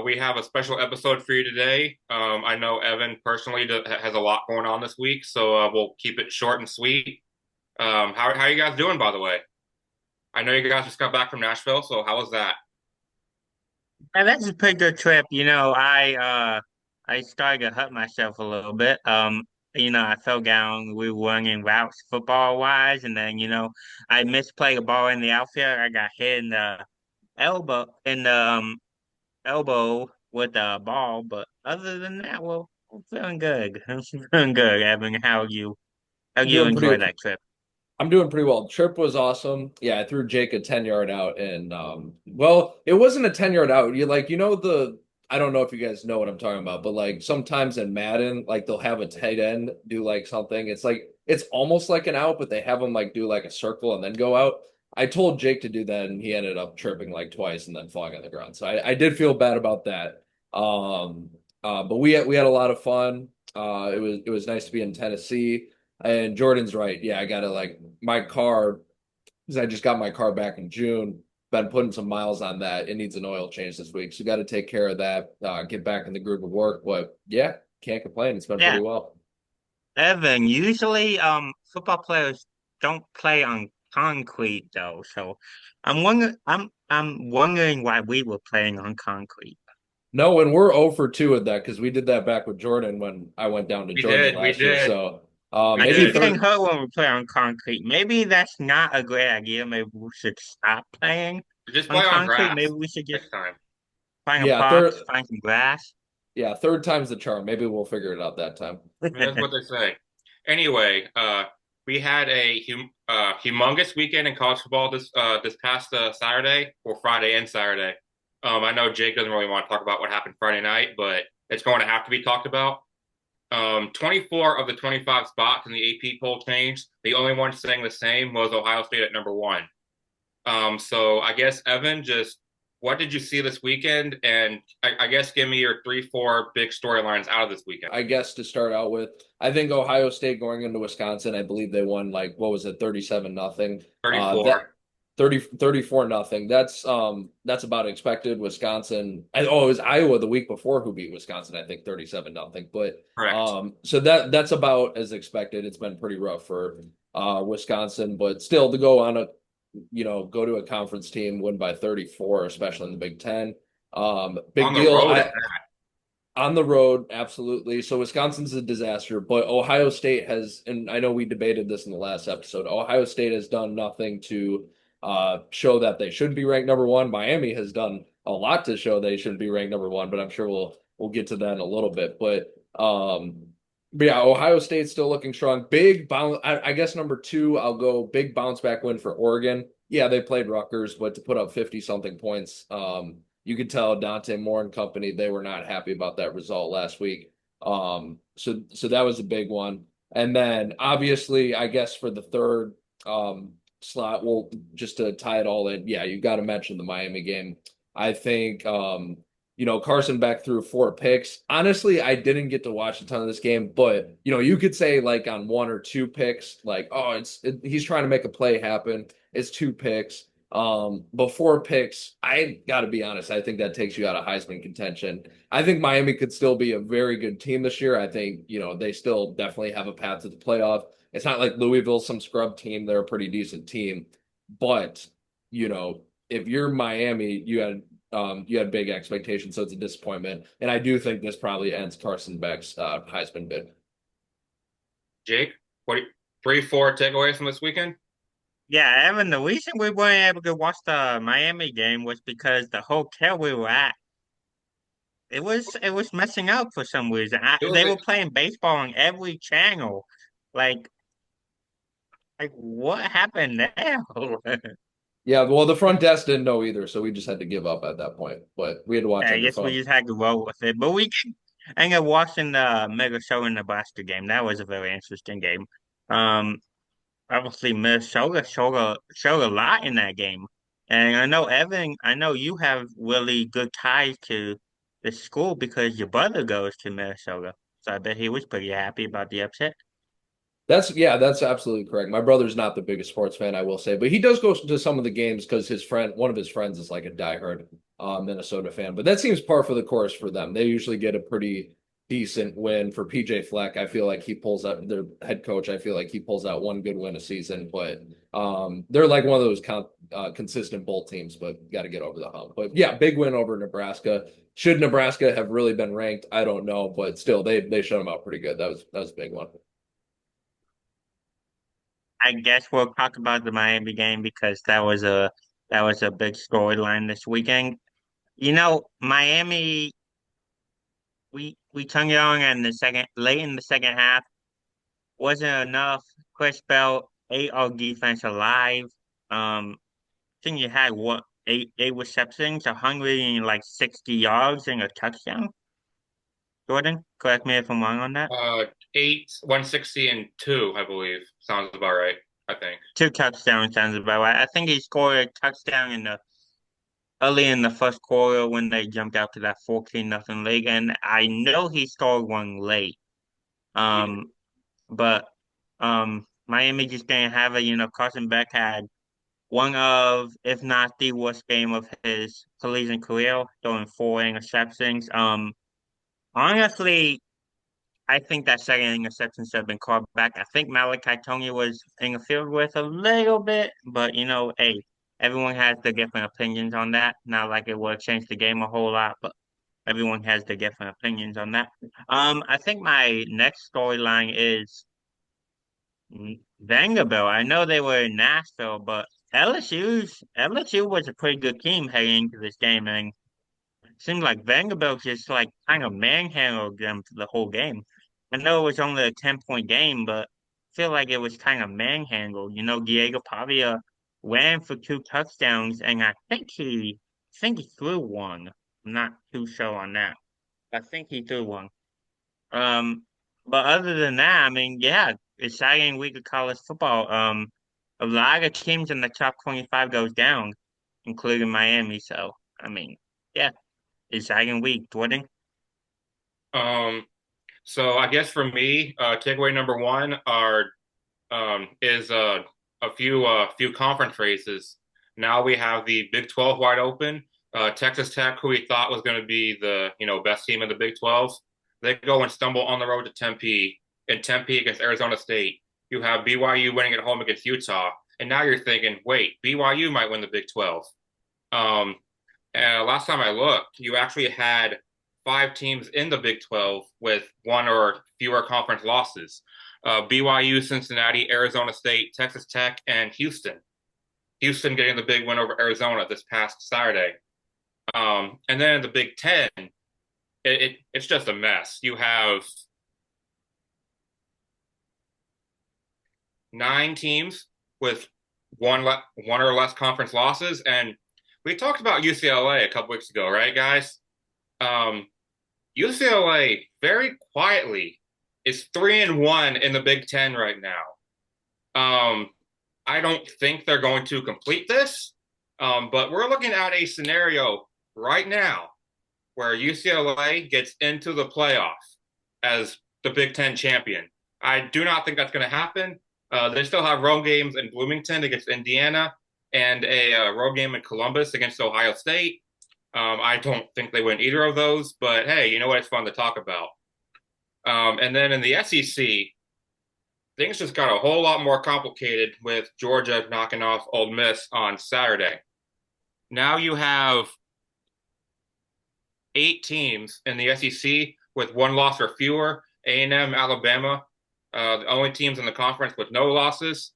We have a special episode for you today. I know Evan personally has a lot going on this week, so we'll keep it short and sweet. How are you guys doing, by the way? I know you guys just got back from Nashville, so how was that? And that's a pretty good trip. I started to hurt myself a little bit. I fell down. We were running routes football wise, and then I misplayed a ball in the outfield. I got hit in the elbow with the ball. But other than that, well, I'm feeling good. I'm feeling good. Evan, how you Doing enjoy pretty. that trip? I'm doing pretty well. Trip was awesome. Yeah, I threw Jake a 10-yard out and well, it wasn't a 10-yard out. The I don't know if you guys know what I'm talking about, but like sometimes in Madden, like they'll have a tight end do like something. It's almost like an out, but they have them like do like a circle and then go out. I told Jake to do that and he ended up tripping like twice and then falling on the ground. So I did feel bad about that. Um but we had a lot of fun. It was nice to be in Tennessee. And Jordan's right. Yeah, I gotta like my car because I just got my car back in June. Been putting some miles on that. It needs an oil change this week, so got to take care of that. Get back in the groove of work. But yeah, can't complain. It's been Yeah, pretty well. Evan. Usually, football players don't play on concrete though. So, I'm wondering why we were playing on concrete. No, and we're 0 for 2 with that because we did that back with Jordan when I went down to We Georgia did, we last year. did, So we I maybe keep did. getting third. hurt when we play on concrete. Maybe that's not a great idea. Maybe we should stop playing Just on play on concrete. Maybe grass we should just next time. find a Yeah, park, third. find some grass. Yeah, third time's the charm. Maybe we'll figure it out that time. That's what they say. Anyway, we had a humongous weekend in college football this past Saturday or Friday and Saturday. I know Jake doesn't really want to talk about what happened Friday night, but it's going to have to be talked about. 24 of the 25 spots in the AP poll changed. The only one staying the same was Ohio State at number one. So I guess Evan, just what did you see this weekend? And I guess give me your three, four big storylines out of this weekend. I guess to start out with, I think Ohio State going into Wisconsin, I believe they won like what was it, 37 nothing. That 34. 34 nothing. That's about expected. Wisconsin, it was Iowa the week before who beat Wisconsin, I think 37 nothing. But Correct. so that's about as expected. It's been pretty rough for Wisconsin, but still to go on a go to a conference team, win by 34, especially in the Big Ten. On Big the deal. road at I On the road, absolutely. So Wisconsin's a disaster, but Ohio State has, and I know we debated this in the last episode. Ohio State has done nothing to show that they should be ranked number one. Miami has done a lot to show they shouldn't be ranked number one, but I'm sure we'll get to that in a little bit. But yeah, Ohio State's still looking strong. Big bounce. I guess number two, I'll go big bounce back win for Oregon. Yeah, they played Rutgers, but to put up 50 something points, you could tell Dante Moore and company they were not happy about that result last week. So that was a big one. And then obviously, I guess for the third slot, well, just to tie it all in, yeah, you got to mention the Miami game. I think Carson Beck threw 4 picks. Honestly, I didn't get to watch a ton of this game, but you could say like on 1 or 2 picks, like, oh, he's trying to make a play happen. It's 2 picks. Before picks, I got to be honest. I think that takes you out of Heisman contention. I think Miami could still be a very good team this year. I think, they still definitely have a path to the playoff. It's not like Louisville, some scrub team. They're a pretty decent team. But, if you're Miami, you had big expectations, so it's a disappointment. And I do think this probably ends Carson Beck's Heisman bid. Jake, what three, four takeaways from this weekend? Yeah, Evan, the reason we weren't able to watch the Miami game was because the hotel we were at, it was messing up for some reason. It was They were playing baseball on every channel. Like like what happened there? Yeah, well, the front desk didn't know either, so we just had to give up at that point. But we had to watch I on your guess we phone. just had to roll with it. But I ended up watching the Minnesota Nebraska game. That was a very interesting game. Um, Obviously Minnesota showed a lot in that game. And I know Evan, I know you have really good ties to the school because your brother goes to Minnesota. So I bet he was pretty happy about the upset. That's absolutely correct. My brother's not the biggest sports fan, I will say, but he does go to some of the games because one of his friends is like a diehard Minnesota fan. But that seems par for the course for them. They usually get a pretty decent win for PJ Fleck. I feel like he pulls out their head coach. I feel like he pulls out one good win a season, but they're like one of those consistent bowl teams, but got to get over the hump. But yeah, big win over Nebraska. Should Nebraska have really been ranked? I don't know, but still, they shut them out pretty good. That was a big one. I guess we'll talk about the Miami game because that was a big storyline this weekend. Miami, we turned it on in the second, late in the second half. Wasn't enough. Chris Bell ate our defense alive. I think you had what eight receptions, 160 yards and a touchdown. Jordan, correct me if I'm wrong on that. Eight, 160, and two, I believe. Sounds about right, I think. Two touchdowns sounds about right. I think he scored a touchdown early in the first quarter when they jumped out to that 14-0 lead, and I know he scored one late. Yeah. Um, but Miami just didn't have it. Carson Beck had one of, if not the worst game of his collegiate career, throwing four interceptions. Honestly, I think that second interception should have been called back. I think Malachi Tony was interfered with a little bit, but hey, everyone has their different opinions on that. Not like it would have changed the game a whole lot, but everyone has their different opinions on that. I think my next storyline is Vanderbilt. I know they were in Nashville, but LSU was a pretty good team heading into this game, and it seemed like Vanderbilt just like kind of manhandled them for the whole game. I know it was only a 10-point game, but I feel like it was kind of manhandled. Diego Pavia ran for two touchdowns, and I think he threw one. I'm not too sure on that. I think he threw one. Um, but other than that, I mean, yeah, exciting week of college football. A lot of teams in the top 25 goes down, including Miami. So, I mean, yeah, exciting week, Jordan. Um, so I guess for me, takeaway number one is a few conference races. Now we have the Big 12 wide open. Texas Tech, who we thought was going to be the best team in the Big 12, they go and stumble on the road to Tempe, in Tempe against Arizona State. You have BYU winning at home against Utah, and now you're thinking, wait, BYU might win the Big 12. Um, and last time I looked, you actually had five teams in the Big 12 with one or fewer conference losses. BYU, Cincinnati, Arizona State, Texas Tech, and Houston. Houston getting the big win over Arizona this past Saturday. And then in the Big Ten, it's just a mess. You have nine teams with one or less conference losses, and we talked about UCLA a couple weeks ago, right, guys? Um, UCLA very quietly is 3-1 in the Big Ten right now. I don't think they're going to complete this, but we're looking at a scenario right now where UCLA gets into the playoff as the Big Ten champion. I do not think that's going to happen. They still have road games in Bloomington against Indiana and a road game in Columbus against Ohio State. I don't think they win either of those, but hey, you know what? It's fun to talk about. And then in the SEC, things just got a whole lot more complicated with Georgia knocking off Ole Miss on Saturday. Now you have 8 teams in the SEC with one loss or fewer. A&M, Alabama, the only teams in the conference with no losses.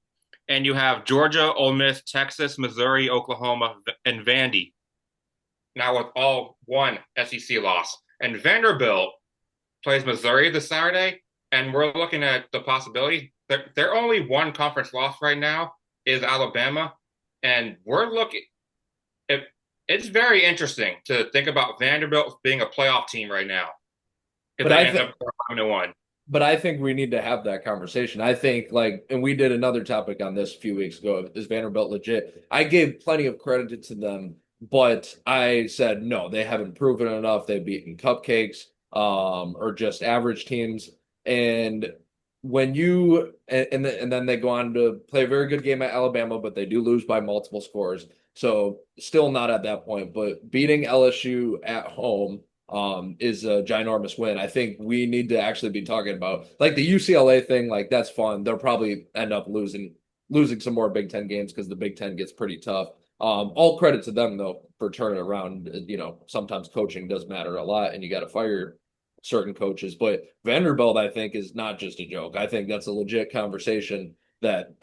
And you have Georgia, Ole Miss, Texas, Missouri, Oklahoma, and Vandy. Now with all one SEC loss. And Vanderbilt plays Missouri this Saturday, and we're looking at the possibility. Their only one conference loss right now is Alabama, and we're looking. It's very interesting to think about Vanderbilt being a playoff team right now if But they I end think up 5-1. But I think we need to have that conversation. I think and we did another topic on this a few weeks ago. Is Vanderbilt legit? I gave plenty of credit to them, but I said no, they haven't proven enough. They've beaten cupcakes, or just average teams. And when you and then they go on to play a very good game at Alabama, but they do lose by multiple scores. So still not at that point, but beating LSU at home is a ginormous win. I think we need to actually be talking about like the UCLA thing, like that's fun. They'll probably end up losing some more Big Ten games because the Big Ten gets pretty tough. All credit to them though for turning around. You know, sometimes coaching does matter a lot, and you got to fire certain coaches. But Vanderbilt, I think, is not just a joke. I think that's a legit conversation that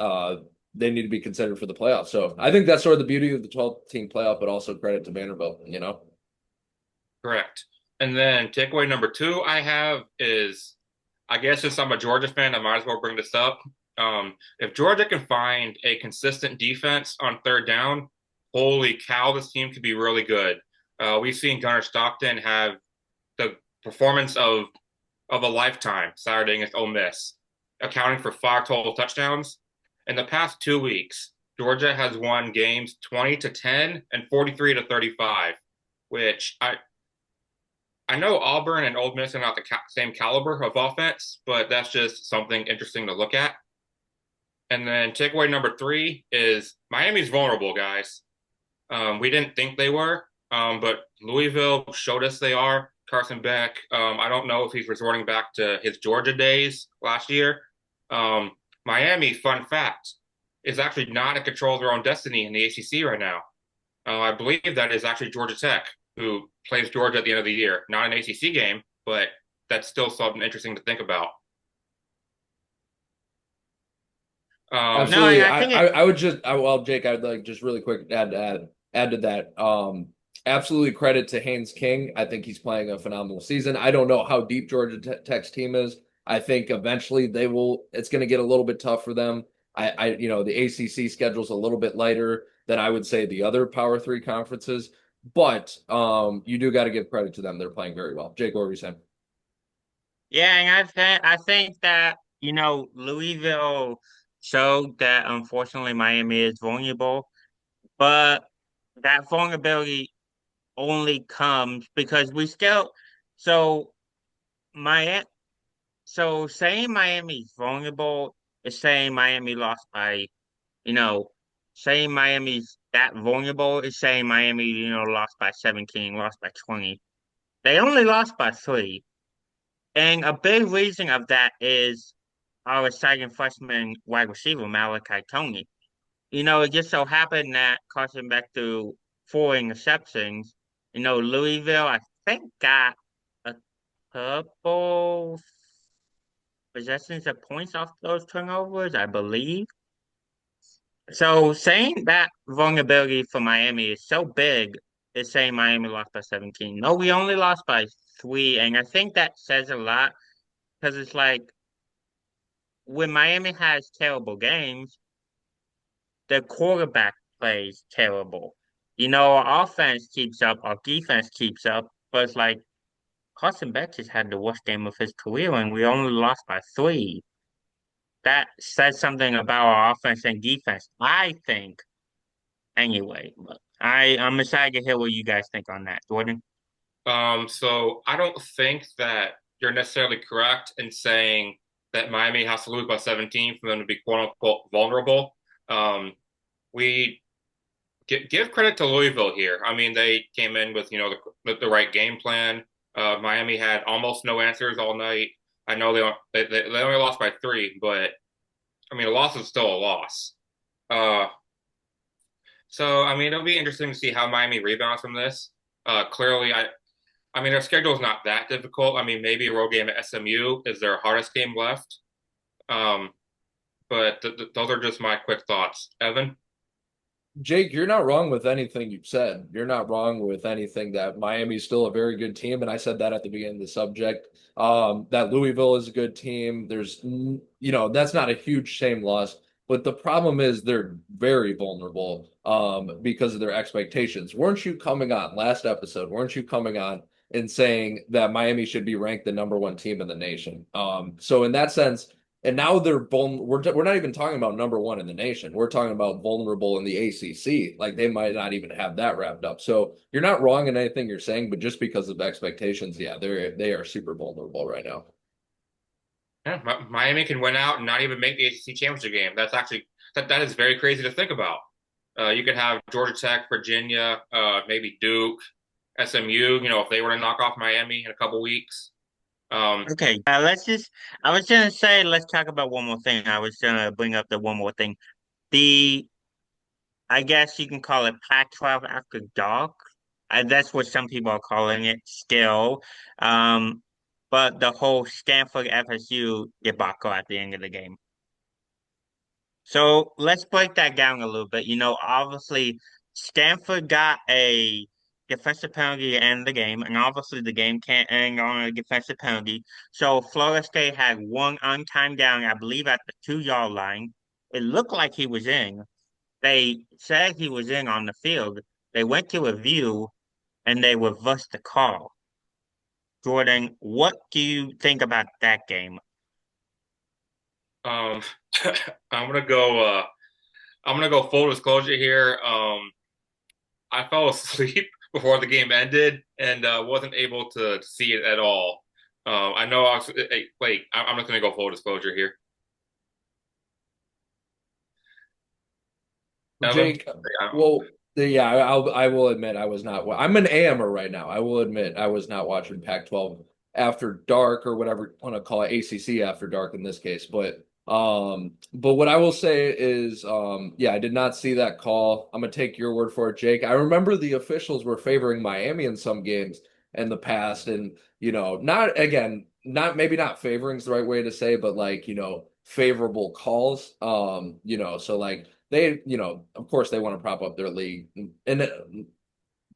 they need to be considered for the playoffs. So I think that's sort of the beauty of the 12-team playoff, but also credit to Vanderbilt, you know? Correct. And then takeaway number two I have is, I guess since I'm a Georgia fan, I might as well bring this up. If Georgia can find a consistent defense on third down, holy cow, this team could be really good. We've seen Gunnar Stockton have the performance of a lifetime Saturday against Ole Miss, accounting for 5 total touchdowns. In the past 2 weeks, Georgia has won games 20-10 and 43-35, which I know Auburn and Ole Miss are not the same caliber of offense, but that's just something interesting to look at. And then takeaway number 3 is Miami's vulnerable, guys. We didn't think they were, but Louisville showed us they are. Carson Beck, I don't know if he's resorting back to his Georgia days last year. Miami, fun fact, is actually not in control of their own destiny in the ACC right now. I believe that is actually Georgia Tech, who plays Georgia at the end of the year. Not an ACC game, but that's still something interesting to think about. No, Absolutely. I think I would just well, Jake, I'd like just really quick add to that. Absolutely credit to Haynes King. I think he's playing a phenomenal season. I don't know how deep Georgia Tech's team is. I think eventually they will. It's going to get a little bit tough for them. You know, the ACC schedule's a little bit lighter than I would say the other Power Three conferences, but you do got to give credit to them. They're playing very well. Jake, what were you saying? yeah, and I think that Louisville showed that unfortunately Miami is vulnerable, but that vulnerability only comes because we still so Miami so saying Miami's vulnerable is saying Miami lost by you know saying Miami's that vulnerable is saying Miami lost by 17, lost by 20. They only lost by 3. And a big reason of that is our exciting freshman wide receiver, Malachi Tony. It just so happened that Carson Beck threw 4 interceptions. Louisville, I think, got a couple possessions of points off those turnovers, I believe. So saying that vulnerability for Miami is so big is saying Miami lost by 17. No, we only lost by 3, and I think that says a lot because it's like when Miami has terrible games, the quarterback plays terrible. Our offense keeps up, our defense keeps up, but it's like Carson Beck just had the worst game of his career and we only lost by 3. That says something about our offense and defense, I think, anyway. But I'm excited to hear what you guys think on that, Jordan. So I don't think that you're necessarily correct in saying that Miami has to lose by 17 for them to be quote unquote vulnerable. We give credit to Louisville here. I mean, they came in with the right game plan. Miami had almost no answers all night. I know they only lost by 3, but I mean, a loss is still a loss. Uh, so I mean, it'll be interesting to see how Miami rebounds from this. Clearly, I mean, their schedule is not that difficult. I mean, maybe a road game at SMU is their hardest game left. Um, but those are just my quick thoughts. Evan? Jake, you're not wrong with anything you've said. You're not wrong with anything that Miami's still a very good team, and I said that at the beginning of the subject. That Louisville is a good team. That's not a huge shame loss, but the problem is they're very vulnerable because of their expectations. Weren't you coming on last episode? Weren't you coming on and saying that Miami should be ranked the number 1 team in the nation? So in that sense. And now we're not even talking about number 1 in the nation. We're talking about vulnerable in the ACC. Like they might not even have that wrapped up. So you're not wrong in anything you're saying, but just because of expectations, yeah, they are super vulnerable right now. Yeah, Miami can win out and not even make the ACC championship game. That's actually that is very crazy to think about. You could have Georgia Tech, Virginia, maybe Duke, SMU. If they were to knock off Miami in a couple weeks. Okay, I was gonna say, let's talk about one more thing. I was gonna bring up the one more thing. The, I guess you can call it Pac-12 after dark. That's what some people are calling it still. Um, but the whole Stanford FSU debacle at the end of the game. So let's break that down a little bit. Obviously, Stanford got a defensive penalty to end the game, and obviously the game can't end on a defensive penalty. So Florida State had one untimed down, I believe, at the 2 yard line. It looked like he was in. They said he was in on the field. They went to review and they reversed the call. Jordan, what do you think about that game? Um, I'm gonna go. I'm gonna go full disclosure here. I fell asleep before the game ended and wasn't able to see it at all. I know I was. Wait, I'm just gonna go full disclosure here. Evan, Jake, well, yeah, I will admit I was not. I'm an AMer right now. I will admit I was not watching Pac-12 after dark or whatever you want to call it, ACC after dark in this case. But what I will say is, yeah, I did not see that call. I'm gonna take your word for it, Jake. I remember the officials were favoring Miami in some games in the past, and not again, not maybe not favoring is the right way to say, but like favorable calls. So like they, of course they want to prop up their league and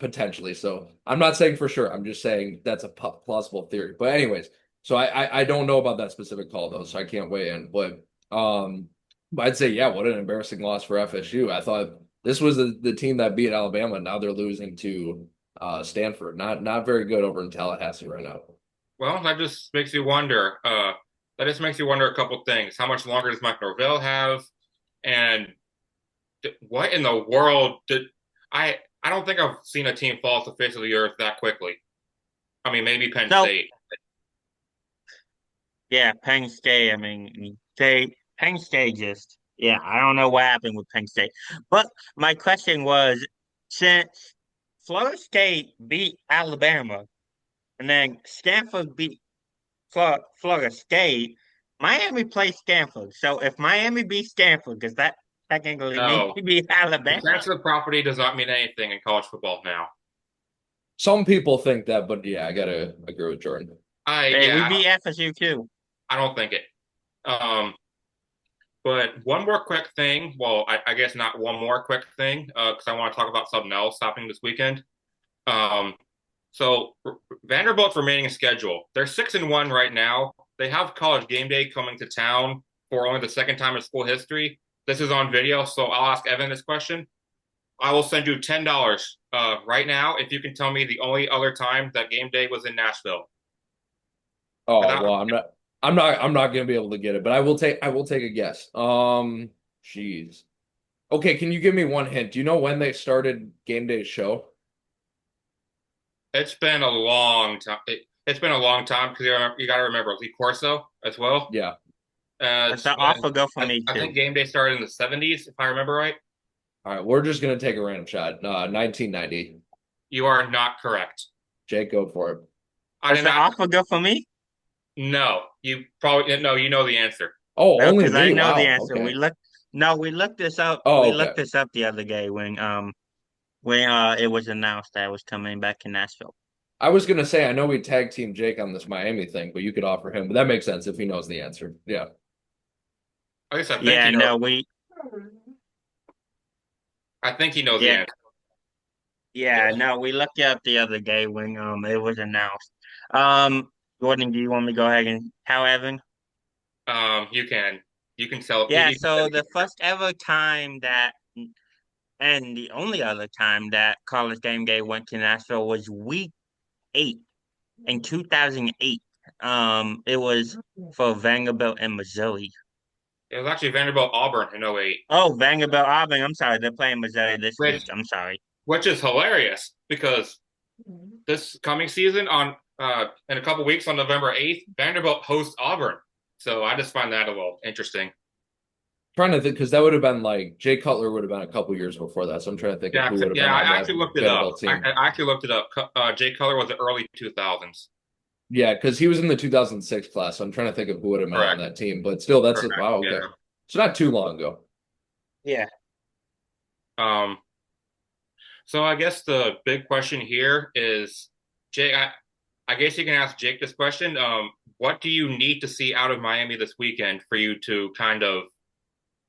potentially. So I'm not saying for sure. I'm just saying that's a plausible theory. But anyways, so I don't know about that specific call though, so I can't weigh in. But I'd say yeah, what an embarrassing loss for FSU. I thought this was the team that beat Alabama. Now they're losing to Stanford. Not very good over in Tallahassee right now. well, that just makes you wonder. That just makes you wonder a couple things. How much longer does Mike Norvell have? And what in the world did I? I don't think I've seen a team fall off the face of the earth that quickly. I mean, maybe Penn So State. yeah, Penn State. I mean, Penn State just yeah. I don't know what happened with Penn State, but my question was, since Florida State beat Alabama and then Stanford beat Florida State, Miami plays Stanford. So if Miami beats Stanford, does that technically mean No, we beat Alabama? the property does not mean anything in college football now. Some people think that, but yeah, I gotta agree with Jordan. Hey, we Yeah, beat FSU too. I don't think it. Um, but one more quick thing. Well, I guess not one more quick thing, because I want to talk about something else happening this weekend. Um, so Vanderbilt's remaining schedule. They're 6-1 right now. They have College Game Day coming to town for only the second time in school history. This is on video, so I'll ask Evan this question. I will send you $10 right now if you can tell me the only other time that game day was in Nashville. Oh Without, well, I'm not gonna be able to get it, but I will take a guess. Jeez. Okay, can you give me one hint? Do you know when they started game day show? it's been a long time. It's been a long time because you got to remember Lee Corso as well. Yeah. That's an offer go for me I too. think game day started in the 70s, if I remember right. All right, we're just gonna take a random shot. 1990. You are not correct. Jake, go for it. I That's did an not. offer go for me. No, you probably no. You know the answer. Oh, No, only because I me. know the Wow. answer. Okay. We looked this up. We Oh, okay. looked this up the other day when it was announced that I was coming back in Nashville. I was gonna say I know we tag team Jake on this Miami thing, but you could offer him. But that makes sense if he knows the answer. Yeah. I guess I think Yeah, he knows. no, we I think he knows the yeah, answer. yeah, no, we looked it up the other day when it was announced. Um, Gordon, do you want me to go ahead and tell Evan? You can tell Yeah, you can so the first ever time that and the only other time that College Game Day went to Nashville was week 8 in 2008. It was for Vanderbilt and Missouri. it was actually Vanderbilt Auburn in '08, Oh, Vanderbilt Auburn. I'm sorry, they're playing Missouri this which week. I'm sorry. is hilarious because this coming season on in a couple weeks on November 8th, Vanderbilt hosts Auburn. So I just find that a little interesting. Trying to think because that would have been like Jay Cutler would have been a couple years before that. So I'm trying to think of Yeah, who would have been yeah, on I that actually looked it up. Vanderbilt team. I actually looked it up. Jay Cutler was the early 2000s. Yeah, because he was in the 2006 class. So I'm trying to think of who would have been on Correct. that team. But still, that's Correct. wow. Okay, Yeah. so not too long ago. Yeah. Um, so I guess the big question here is, Jake, I guess you can ask Jake this question. What do you need to see out of Miami this weekend for you to kind of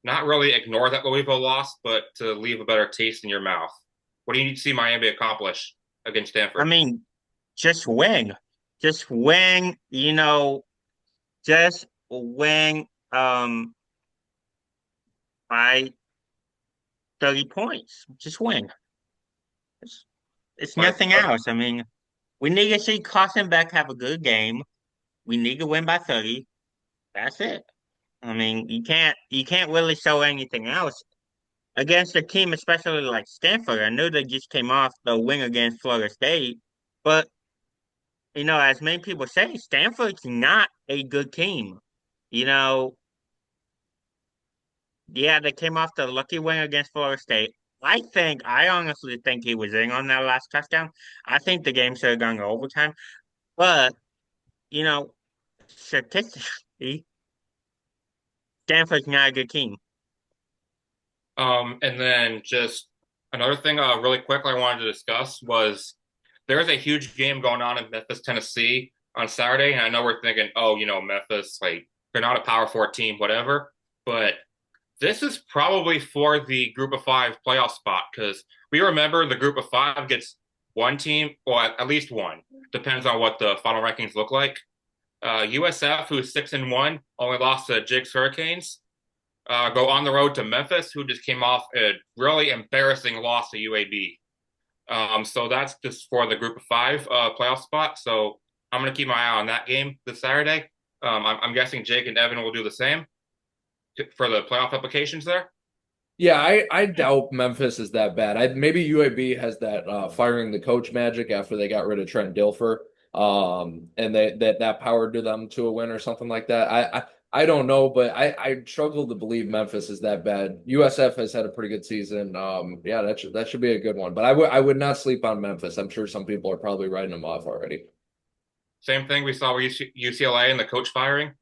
not really ignore that Louisville loss, but to leave a better taste in your mouth? What do you need to see Miami accomplish against I Stanford? mean, just wing. Just wing, just wing by 30 points. Just wing. It's, it's Like, nothing else. I mean, we need to see Carson Beck have a good game. We need to win by 30. That's it. I mean, you can't really show anything else against a team, especially like Stanford. I know they just came off the win against Florida State, but as many people say, Stanford's not a good team. You know, yeah, they came off the lucky win against Florida State. I honestly think he was in on that last touchdown. I think the game should have gone to overtime, but you know, statistically, Stanford's not a good team. and then just another thing, really quickly, I wanted to discuss was there's a huge game going on in Memphis, Tennessee on Saturday, and I know we're thinking, oh, Memphis, like they're not a Power Four team, whatever, but this is probably for the Group of Five playoff spot because we remember the Group of Five gets one team, or at least one, depends on what the final rankings look like. USF, who's 6-1, only lost to Jigs Hurricanes. Go on the road to Memphis, who just came off a really embarrassing loss to UAB. So that's just for the Group of Five playoff spot. So I'm going to keep my eye on that game this Saturday. I'm guessing Jake and Evan will do the same for the playoff applications there. Yeah, I doubt Memphis is that bad. Maybe UAB has that firing the coach magic after they got rid of Trent Dilfer, and that powered to them to a win or something like that. I don't know, but I struggle to believe Memphis is that bad. USF has had a pretty good season. Yeah, that should be a good one. But I would not sleep on Memphis. I'm sure some people are probably writing them off already. Same thing we saw with UCLA and the coach firing.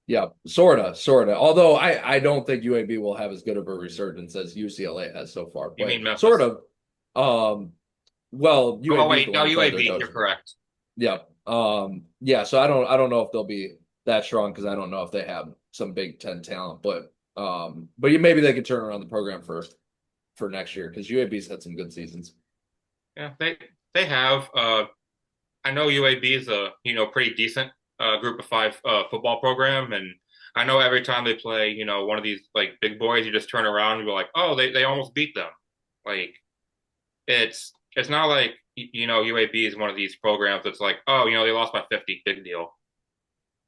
Yeah, sorta. Although I don't think UAB will have as good of a resurgence as UCLA has so far, You but mean Memphis? sort of. Well, Oh UAB is wait, the no one that UAB. their coach. You're correct. Yeah. Yeah. So I don't know if they'll be that strong because I don't know if they have some Big Ten talent, but maybe they could turn around the program for next year because UAB's had some good seasons. Yeah, they have. I know UAB is a pretty decent Group of Five football program, and I know every time they play one of these like big boys, you just turn around and go like, oh, they almost beat them. Like it's not like UAB is one of these programs that's like, oh, they lost by 50, big deal.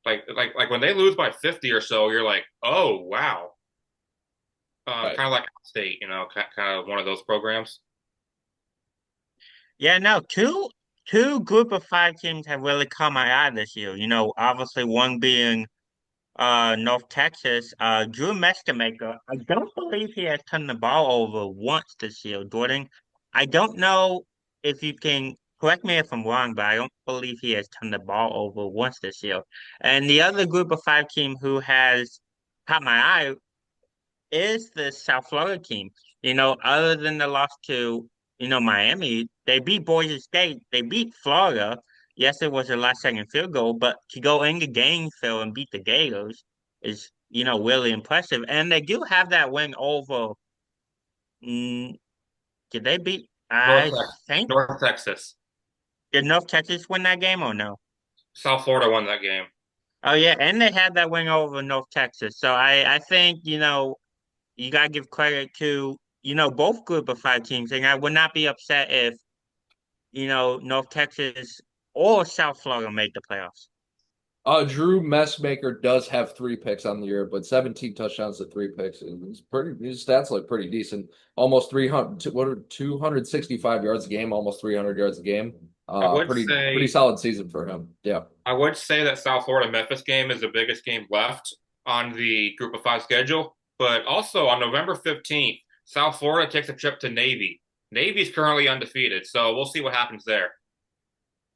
Like when they lose by 50 or so, you're like, oh wow. Right. Kind of like State, kind of one of those programs. Yeah, no, two group of five teams have really caught my eye this year. Obviously one being North Texas. Drew Mestamaker, I don't believe he has turned the ball over once this year, Jordan. I don't know if you can correct me if I'm wrong, but I don't believe he has turned the ball over once this year. And the other group of five team who has caught my eye is the South Florida team. Other than the loss to, Miami, they beat Boise State, they beat Florida. Yes, it was a last second field goal, but to go into Gainesville and beat the Gators is, really impressive. And they do have that win over, mm, did they beat, North I Texas. think, North Texas. did North Texas win that game or no? South Florida won that game. Oh yeah, and they had that win over North Texas. So I think, you gotta give credit to, both group of five teams. And I would not be upset if, North Texas or South Florida made the playoffs. Drew Messmaker does have 3 picks on the year, but 17 touchdowns to 3 picks. His stats look pretty decent. Almost 300, what are 265 yards a game, almost 300 yards a game. I would Pretty say solid season for him. Yeah. I would say that South Florida Memphis game is the biggest game left on the Group of Five schedule. But also on November 15th, South Florida takes a trip to Navy. Navy's currently undefeated, so we'll see what happens there.